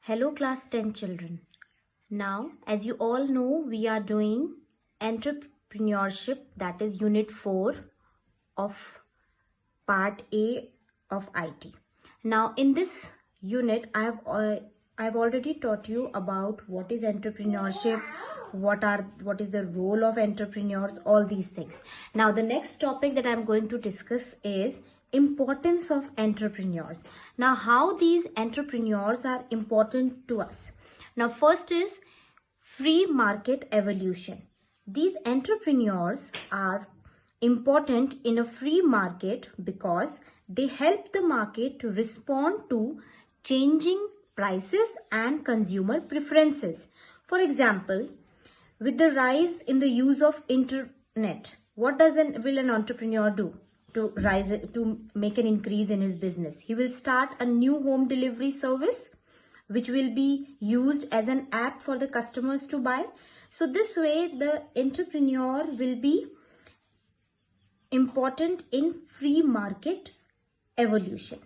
Hello class 10 children. Now, as you all know, we are doing entrepreneurship, that is unit 4 of part A of IT. Now, in this unit, I've already taught you about what is entrepreneurship, what is the role of entrepreneurs, all these things. Now, the next topic that I'm going to discuss is importance of entrepreneurs. Now, how these entrepreneurs are important to us. Now, first is free market evolution. These entrepreneurs are important in a free market because they help the market to respond to changing prices and consumer preferences. For example, with the rise in the use of internet, what will an entrepreneur do to make an increase in his business? He will start a new home delivery service which will be used as an app for the customers to buy. So this way the entrepreneur will be important in free market evolution.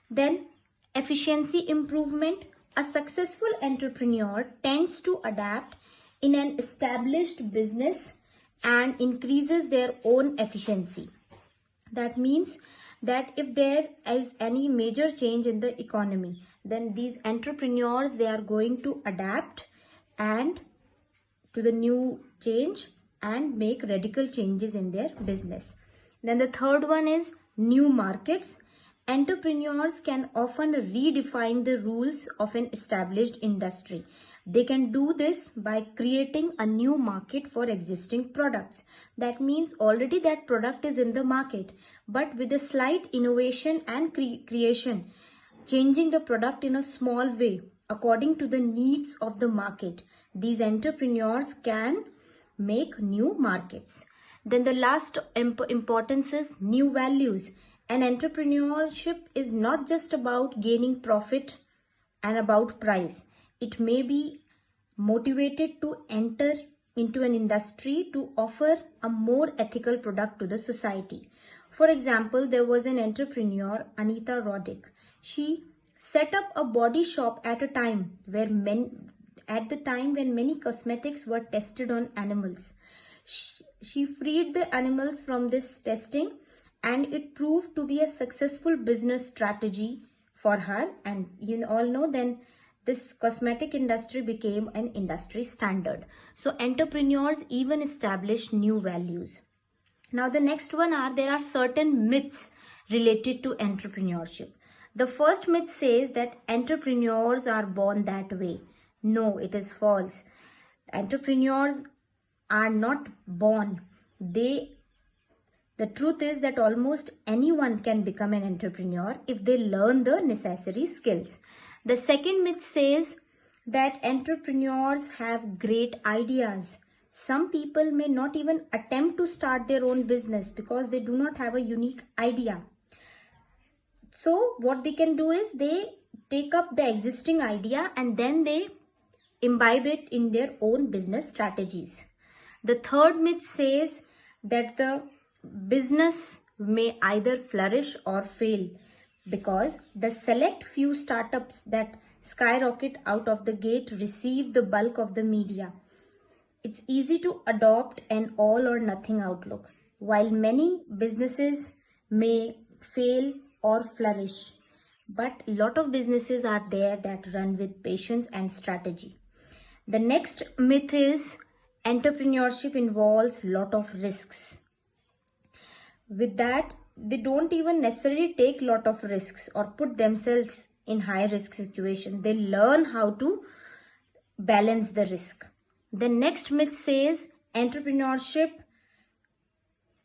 Then efficiency improvement. A successful entrepreneur tends to adapt in an established business and increases their own efficiency. That means that if there is any major change in the economy, then these entrepreneurs, they are going to adapt and to the new change and make radical changes in their business. Then the third one is new markets. Entrepreneurs can often redefine the rules of an established industry. They can do this by creating a new market for existing products. That means already that product is in the market, but with a slight innovation and creation, changing the product in a small way according to the needs of the market, these entrepreneurs can make new markets. Then the last importance is new values. An entrepreneurship is not just about gaining profit and about price. It may be motivated to enter into an industry to offer a more ethical product to the society. For example, there was an entrepreneur, Anita Roddick. She set up a body shop at a time when many cosmetics were tested on animals. She freed the animals from this testing, and it proved to be a successful business strategy for her. And you all know, then this cosmetic industry became an industry standard. So entrepreneurs even establish new values. Now the next one there are certain myths related to entrepreneurship. The first myth says that entrepreneurs are born that way. No, it is false. Entrepreneurs are not born. The truth is that almost anyone can become an entrepreneur if they learn the necessary skills. The second myth says that entrepreneurs have great ideas. Some people may not even attempt to start their own business because they do not have a unique idea. So what they can do is they take up the existing idea and then they imbibe it in their own business strategies. The third myth says that the business may either flourish or fail because the select few startups that skyrocket out of the gate receive the bulk of the media. It's easy to adopt an all or nothing outlook. While many businesses may fail or flourish, but a lot of businesses are there that run with patience and strategy. The next myth is entrepreneurship involves a lot of risks. With that, they don't even necessarily take a lot of risks or put themselves in high risk situation. They learn how to balance the risk. The next myth says entrepreneurship,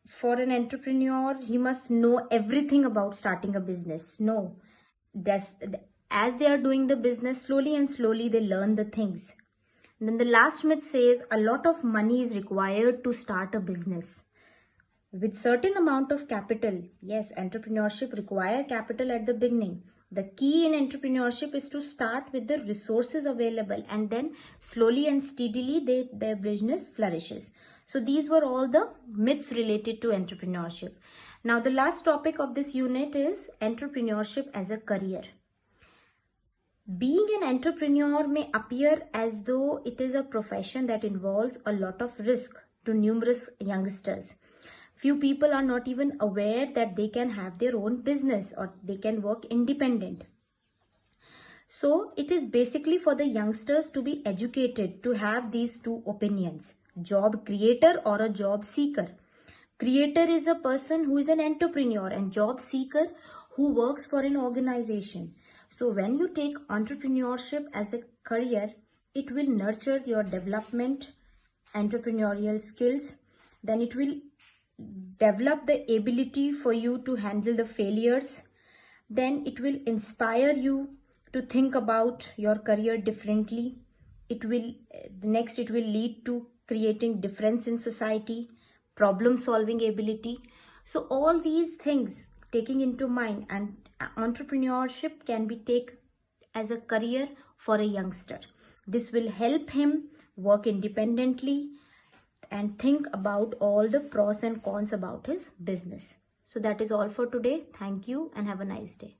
for an entrepreneur, he must know everything about starting a business. No, as they are doing the business, slowly and slowly they learn the things. And then the last myth says a lot of money is required to start a business. With certain amount of capital, yes, entrepreneurship require capital at the beginning. The key in entrepreneurship is to start with the resources available and then slowly and steadily their business flourishes. So these were all the myths related to entrepreneurship. Now the last topic of this unit is entrepreneurship as a career. Being an entrepreneur may appear as though it is a profession that involves a lot of risk to numerous youngsters. Few people are not even aware that they can have their own business or they can work independent. So it is basically for the youngsters to be educated to have these two opinions: job creator or a job seeker. Creator is a person who is an entrepreneur, and job seeker who works for an organization. So when you take entrepreneurship as a career, it will nurture your development, entrepreneurial skills. Then it will develop the ability for you to handle the failures. Then it will inspire you to think about your career differently. It will lead to creating difference in society, problem solving ability. So all these things taking into mind, and entrepreneurship can be taken as a career for a youngster. This will help him work independently and think about all the pros and cons about his business. So that is all for today. Thank you and have a nice day.